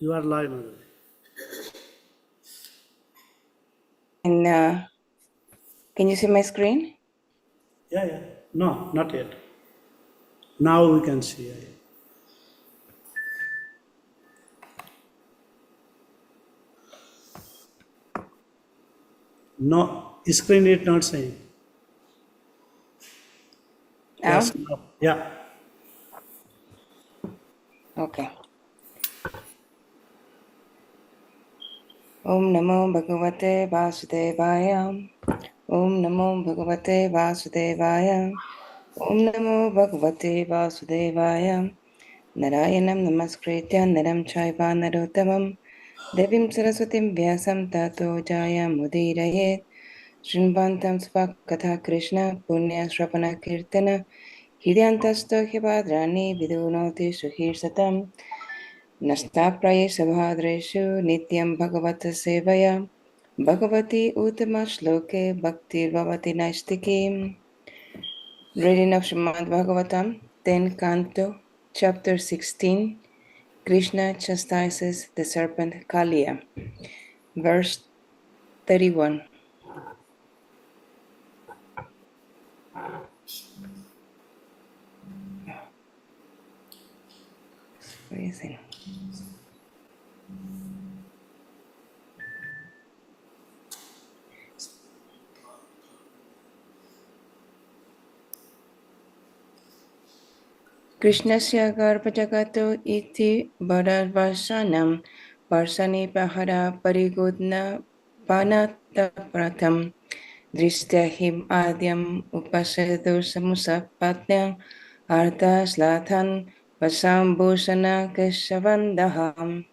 You are live, Madhuri. And can you see my screen? Yeah, yeah. No, not yet. Now we can see. No, screen is not saying. Now? Yes, no. Yeah. Okay. Om Namo Bhagavate Vasudevaya. Om Namo Bhagavate Vasudevaya. Om Namo Bhagavate Vasudevaya. Narayanam Namaskritya Naram Chaiva Narottamam Devim Saraswatim Vyasam Tato Jaya Mudirayet Shrinvantam Svakatha Krishna Punya Shrapana Kirtana Hidyantasto Hibadrani Vidunoti Suhir Satam Nashtaprayesh Bhadreshu Nityam Bhagavata Sevaya Bhagavati Uttama Shloke Bhaktir Bhavati Naistiki. Reading of Srimad Bhagavatam, 10th Canto, Chapter 16. Krishna chastises the serpent Kaliya. Verse 31. Freezing. Krishnasya garbhajagato iti bharadvasanam parsani pahara parigudna panatapratam drishyahim adyam upasedu samusapatnyam artha slathan vasambhusana keshavandaham.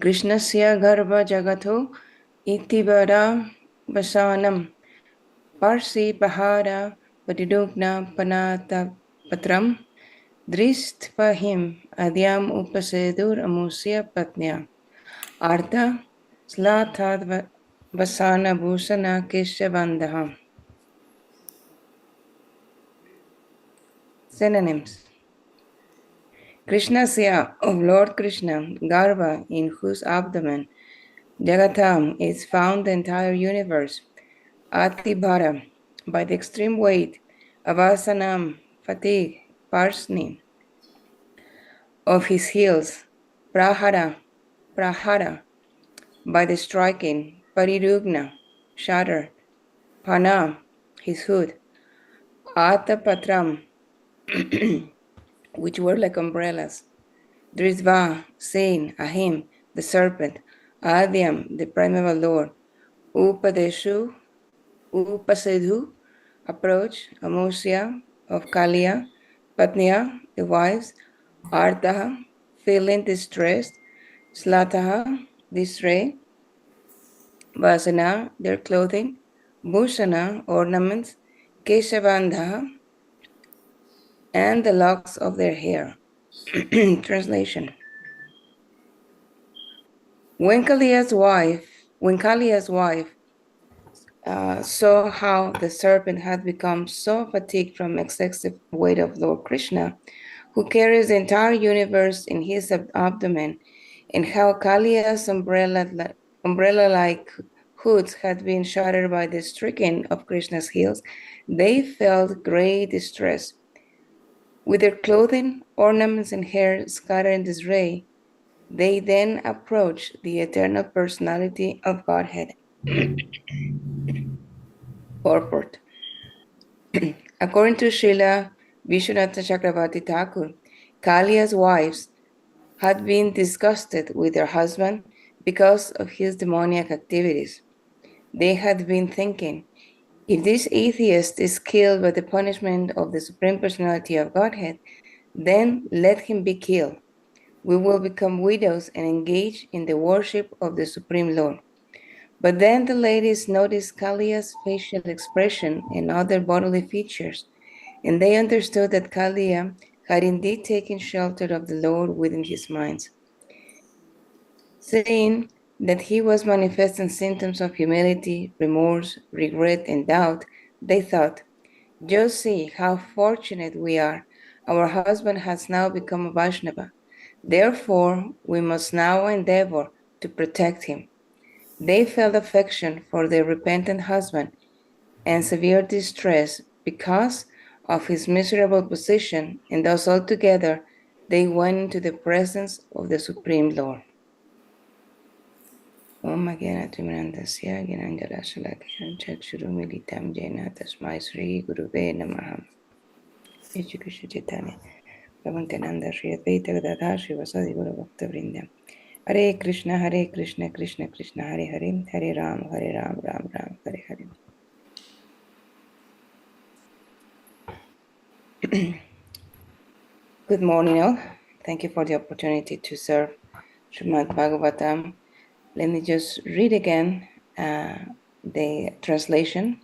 Krishnasya garbhajagato iti bharadvasanam Parsi Pahara Patidugna Panata Patram Dristvahim Adyam Upasedur Amusya Patnya Artha Slathad Vasana Bhusana Keshavandaha. Synonyms. Krishnasya of Lord Krishna, Garva in whose abdomen, Jagatam is found the entire universe, Atibhara by the extreme weight, Avasanam fatigue, Parsni of his heels, Prahara by the striking, Parirugna shattered, Pana his hood, Atapatram which were like umbrellas, Drisva saying, Ahim the serpent, Adyam the primeval lord, Upadeshu Upasedhu approach, Amusya of Kaliya, Patniya the wives, Artaha feeling distressed, Slataha disarray, Vasana their clothing, Bhushana ornaments, Keshavandha and the locks of their hair. Translation. When Kaliya's wife saw how the serpent had become so fatigued from excessive weight of Lord Krishna, who carries the entire universe in his abdomen, and how Kaliya's umbrella-like hoods had been shattered by the striking of Krishna's heels, they felt great distress. With their clothing, ornaments, and hair scattered in disarray, they then approached the eternal personality of Godhead. Purport. According to Srila Vishwanatha Chakravarti Thakur, Kaliya's wives had been disgusted with their husband because of his demoniac activities. They had been thinking, if this atheist is killed by the punishment of the Supreme Personality of Godhead, then let him be killed. We will become widows and engage in the worship of the Supreme Lord. But then the ladies noticed Kaliya's facial expression and other bodily features, and they understood that Kaliya had indeed taken shelter of the Lord within his minds. Seeing that he was manifesting symptoms of humility, remorse, regret, and doubt, they thought, just see how fortunate we are. Our husband has now become a Vaishnava. Therefore, we must now endeavor to protect him. They felt affection for their repentant husband and severe distress because of his miserable position, and thus altogether they went into the presence of the Supreme Lord. Om Agena Timanandasya Ginangara Shalakya Chakshurumilitam Jena Tasmai Sri Guruve Namaha. HG Chaitanya Prabhupada Sri Advaita Gadadhar Srivasadi Guru Bhakta Vrindam. Hare Krishna, Krishna Krishna, Hare Hare, Hare Ram, Ram Ram, Hare Hare. Good morning, all. Thank you for the opportunity to serve Srimad Bhagavatam. Let me just read again the translation.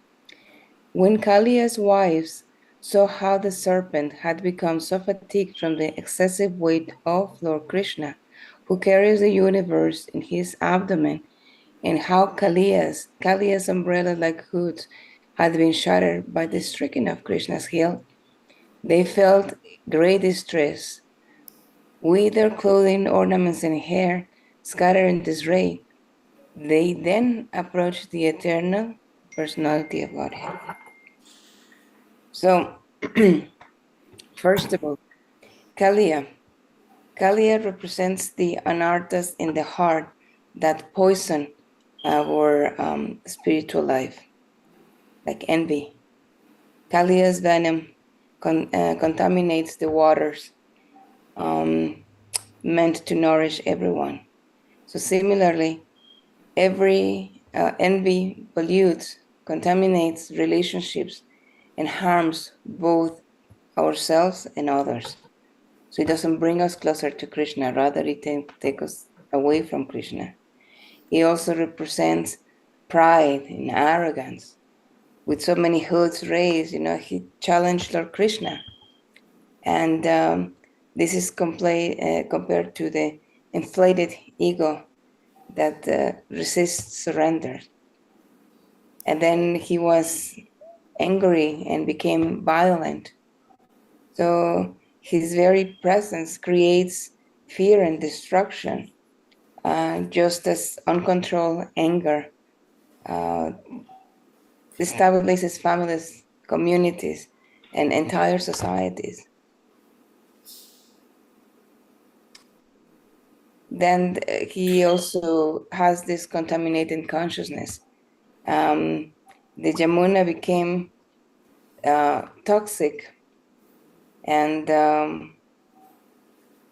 When Kaliya's wives saw how the serpent had become so fatigued from the excessive weight of Lord Krishna, who carries the universe in his abdomen, and how Kaliya's umbrella-like hoods had been shattered by the striking of Krishna's heel, they felt great distress. With their clothing, ornaments, and hair scattered in disarray, they then approached the eternal personality of Godhead. So, first of all, Kaliya. Kaliya represents the anarthas in the heart that poison our spiritual life, like envy. Kaliya's venom contaminates the waters meant to nourish everyone. So similarly, every envy pollutes, contaminates relationships, and harms both ourselves and others. So it doesn't bring us closer to Krishna, rather it takes us away from Krishna. He also represents pride and arrogance. With so many hoods raised, he challenged Lord Krishna. And this is compared to the inflated ego that resists surrender. And then he was angry and became violent. So his very presence creates fear and destruction, just as uncontrolled anger destabilizes families, communities, and entire societies. Then he also has this contaminated consciousness. The Jamuna became toxic and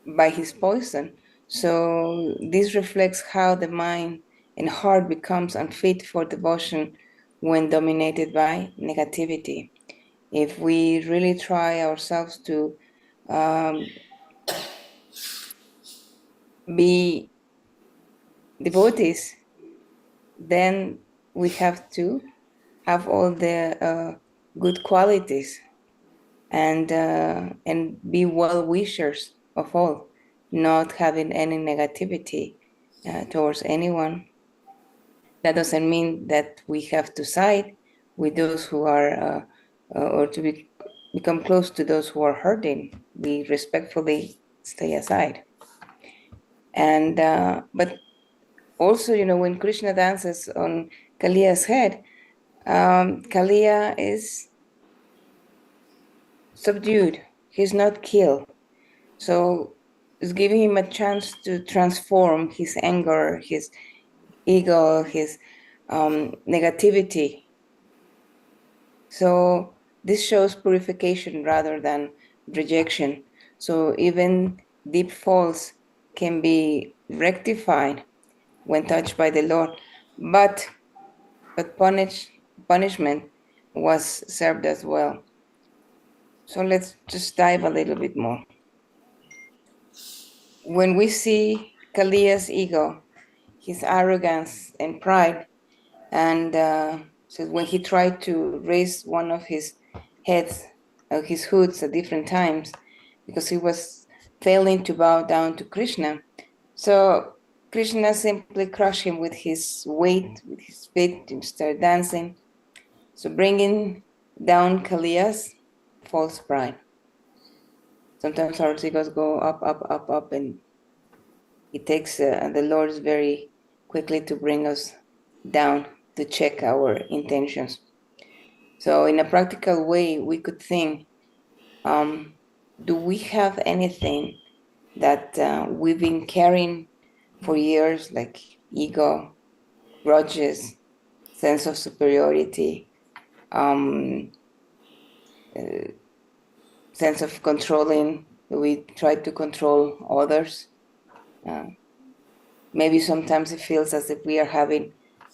by his poison. So this reflects how the mind and heart becomes unfit for devotion when dominated by negativity. If we really try ourselves to be devotees, then we have to have all the good qualities and be well-wishers of all, not having any negativity towards anyone. That doesn't mean that we have to side with those who are or to become close to those who are hurting. We respectfully stay aside. And but also, when Krishna dances on Kaliya's head, Kaliya is subdued. He's not killed. So it's giving him a chance to transform his anger, his ego, his negativity. So this shows purification rather than rejection. So even deep faults can be rectified when touched by the Lord, but punishment was served as well. So let's just dive a little bit more. When we see Kaliya's ego, his arrogance and pride, and so when he tried to raise one of his heads, his hoods at different times, because he was failing to bow down to Krishna. So Krishna simply crushed him with his weight, with his feet, and started dancing. So bringing down Kaliya's false pride. Sometimes our egos go up, up, up, up, and it takes the Lord is very quickly to bring us down to check our intentions. So in a practical way, we could think, do we have anything that we've been carrying for years, like ego, grudges, sense of superiority, sense of controlling? We try to control others. Maybe sometimes it feels as if we are having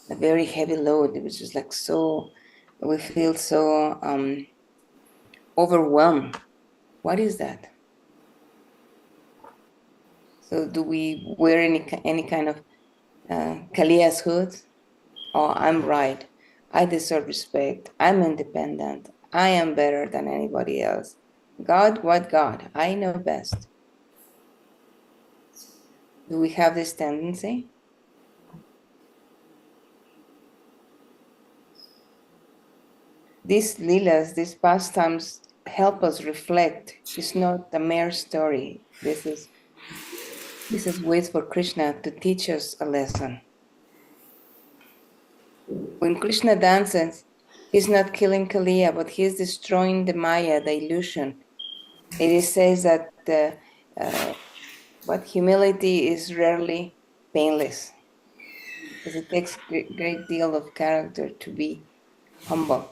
a very heavy load. It was just like so, we feel so overwhelmed. What is that? So do we wear any kind of Kalia's hood? Oh, I'm right. I deserve respect. I'm independent. I am better than anybody else. God, what God? I know best. Do we have this tendency? These leelas, these pastimes help us reflect. It's not a mere story. This is ways for Krishna to teach us a lesson. When Krishna dances, he's not killing Kaliya, but he's destroying the Maya, the illusion. It says that but humility is rarely painless, because it takes a great deal of character to be humble.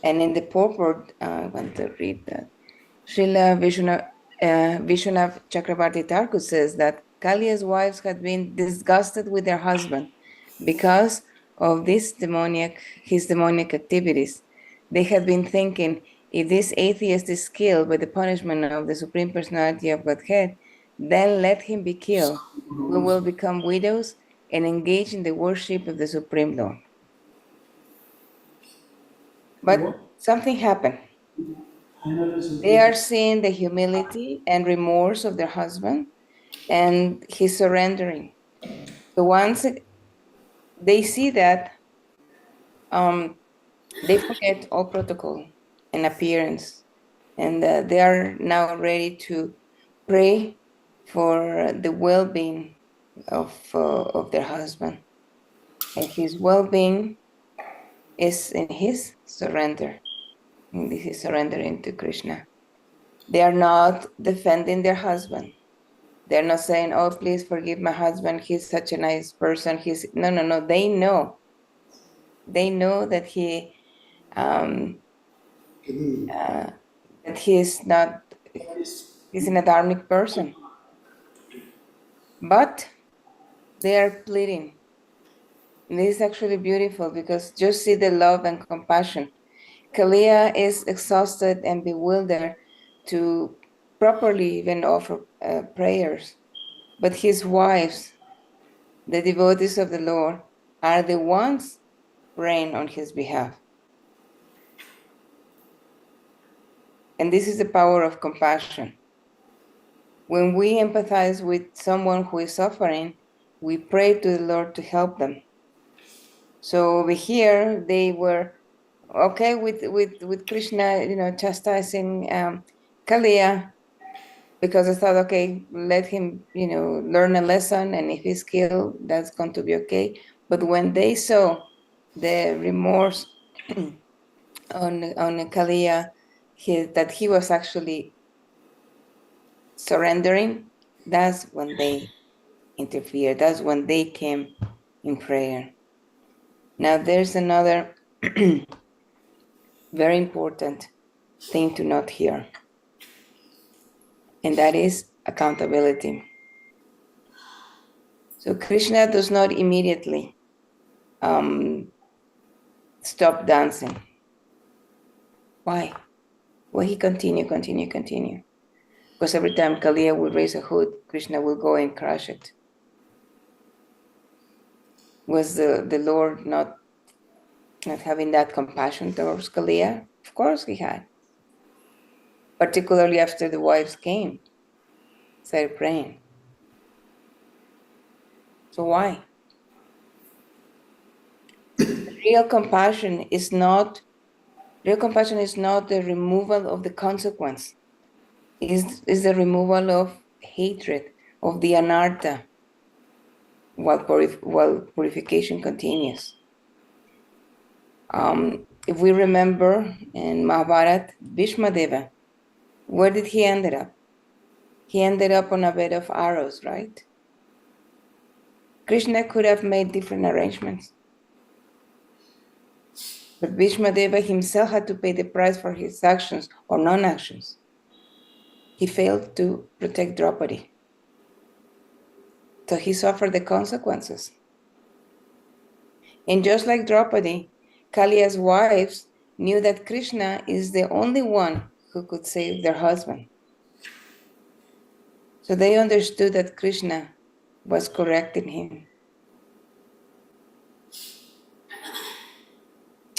And in the purport, I want to read that. Srila Vishwanath Chakrabarti Thakur says that Kalia's wives had been disgusted with their husband because of his demoniac activities. They had been thinking, if this atheist is killed by the punishment of the Supreme Personality of Godhead, then let him be killed. We will become widows and engage in the worship of the Supreme Lord. But something happened. They are seeing the humility and remorse of their husband, and he's surrendering. So once they see that, they forget all protocol and appearance, and they are now ready to pray for the well-being of their husband. And his well-being is in his surrender. And this is surrendering to Krishna. They are not defending their husband. They're not saying, oh, please forgive my husband. He's such a nice person. No. They know. They know that he's not, he's an adharmic person. But they are pleading. And this is actually beautiful, because just see the love and compassion. Kalia is exhausted and bewildered to properly even offer prayers. But his wives, the devotees of the Lord, are the ones praying on his behalf. And this is the power of compassion. When we empathize with someone who is suffering, we pray to the Lord to help them. So over here, they were okay with Krishna, chastising Kaliya, because I thought, okay, let him, learn a lesson, and if he's killed, that's going to be okay. But when they saw the remorse on Kaliya, that he was actually surrendering, that's when they interfered. That's when they came in prayer. Now, there's another very important thing to note here, and that is accountability. So Krishna does not immediately stop dancing. Why? Well, he continue. Because every time Kaliya will raise a hood, Krishna will go and crush it. Was the Lord not having that compassion towards Kaliya? Of course he had. Particularly after the wives came, started praying. So why? Real compassion is not the removal of the consequence. is the removal of hatred, of the anartha, while purification continues. If we remember in Mahabharata, Bhishmadeva, where did he end up? He ended up on a bed of arrows, right? Krishna could have made different arrangements, but Bhishmadeva himself had to pay the price for his actions or non-actions. He failed to protect Draupadi, so he suffered the consequences. And just like Draupadi, Kalia's wives knew that Krishna is the only one who could save their husband. So they understood that Krishna was correcting him.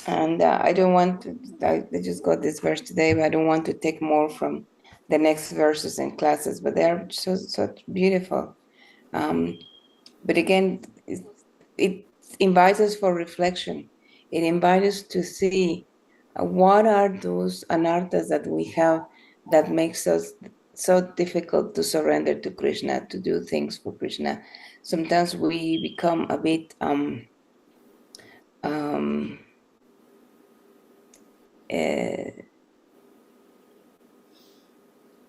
And I don't want to, I just got this verse today, but I don't want to take more from the next verses and classes, but they're so beautiful. But again, it invites us for reflection. It invites us to see what are those anarthas that we have that makes us so difficult to surrender to Krishna, to do things for Krishna. Sometimes we become a bit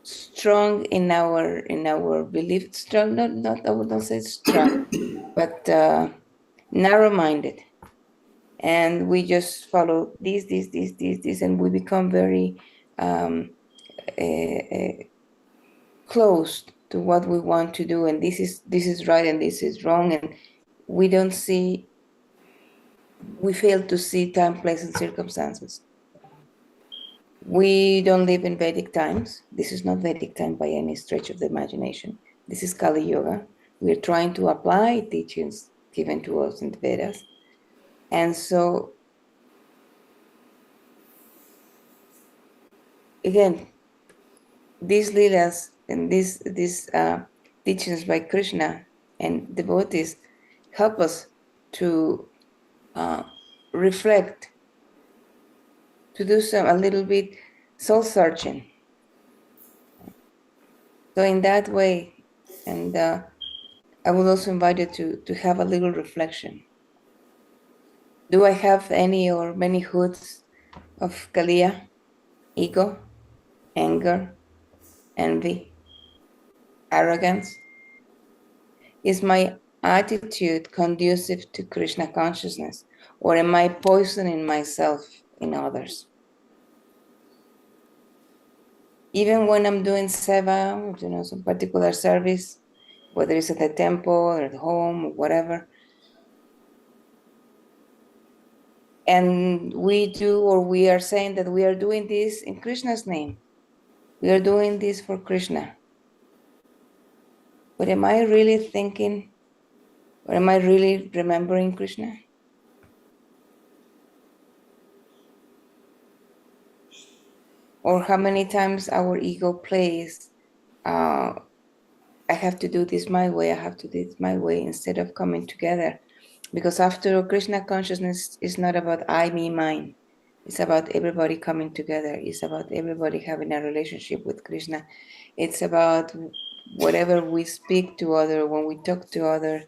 strong in our belief. Strong, not I would not say strong, but narrow-minded, and we just follow this, and we become very closed to what we want to do, and this is right and this is wrong, and we fail to see time, place, and circumstances. We don't live in Vedic times. This is not Vedic time by any stretch of the imagination. This is Kali Yuga. We're trying to apply teachings given to us in the Vedas. And so, again, these leelas and these teachings by Krishna and devotees help us to reflect, to do a little bit soul searching. So in that way, and I would also invite you to have a little reflection. Do I have any or many hoods of Kaliya, ego, anger, envy, arrogance? Is my attitude conducive to Krishna consciousness, or am I poisoning myself in others? Even when I'm doing seva, some particular service, whether it's at the temple or at home or whatever, and we are saying that we are doing this in Krishna's name. We are doing this for Krishna. But am I really thinking, or am I really remembering Krishna? Or how many times our ego plays, I have to do this my way, I have to do this my way, instead of coming together. Because after all, Krishna consciousness is not about I, me, mine. It's about everybody coming together. It's about everybody having a relationship with Krishna. It's about whatever we speak to others, when we talk to others,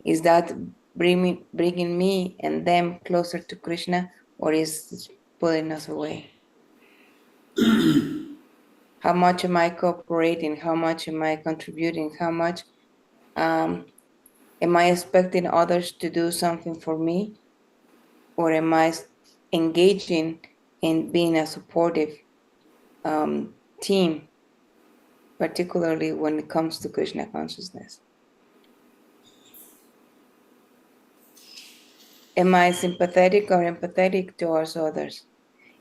is that bringing me and them closer to Krishna, or is pulling us away? How much am I cooperating? How much am I contributing? How much am I expecting others to do something for me? Or am I engaging in being a supportive team, particularly when it comes to Krishna consciousness? Am I sympathetic or empathetic towards others?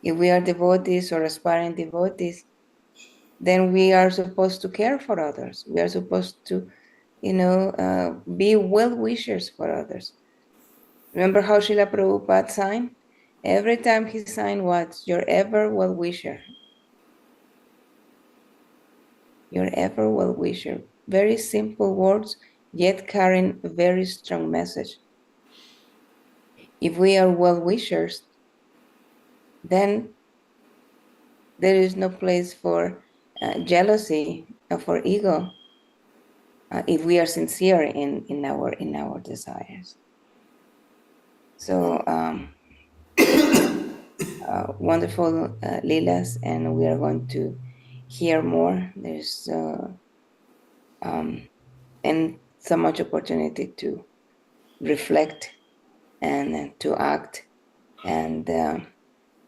If we are devotees or aspiring devotees, then we are supposed to care for others. We are supposed to, be well-wishers for others. Remember how Srila Prabhupada signed? Every time he signed what? Your ever well-wisher. Your ever well-wisher. Very simple words, yet carrying a very strong message. If we are well-wishers, then there is no place for jealousy of our ego if we are sincere in our desires. So wonderful leelas, and we are going to hear more. There's and so much opportunity to reflect and to act, and then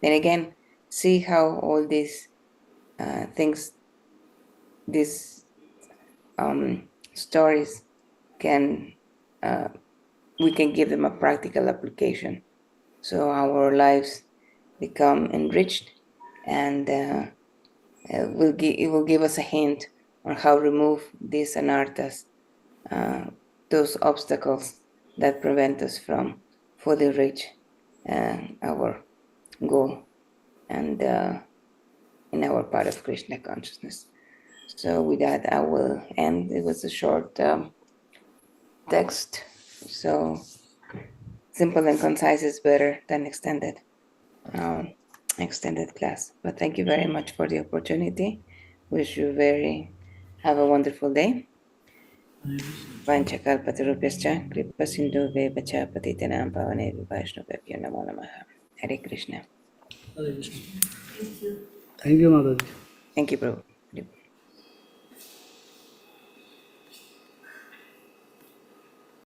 again see how all these things, these stories can we can give them a practical application, so our lives become enriched, and it will give us a hint on how to remove these anarthas, those obstacles that prevent us from fully reach our goal and in our part of Krishna consciousness. So with that, I will end. It was a short text, so simple and concise is better than extended class. But thank you very much for the opportunity. Wish you have a wonderful day. Vanchakalpatarupyascha kripa sindhu vevacha patitanam pavane vaishnavebhyo namo namaha. Hare Krishna. Hare Krishna. Thank you, Mataji. Thank you, Prabhu.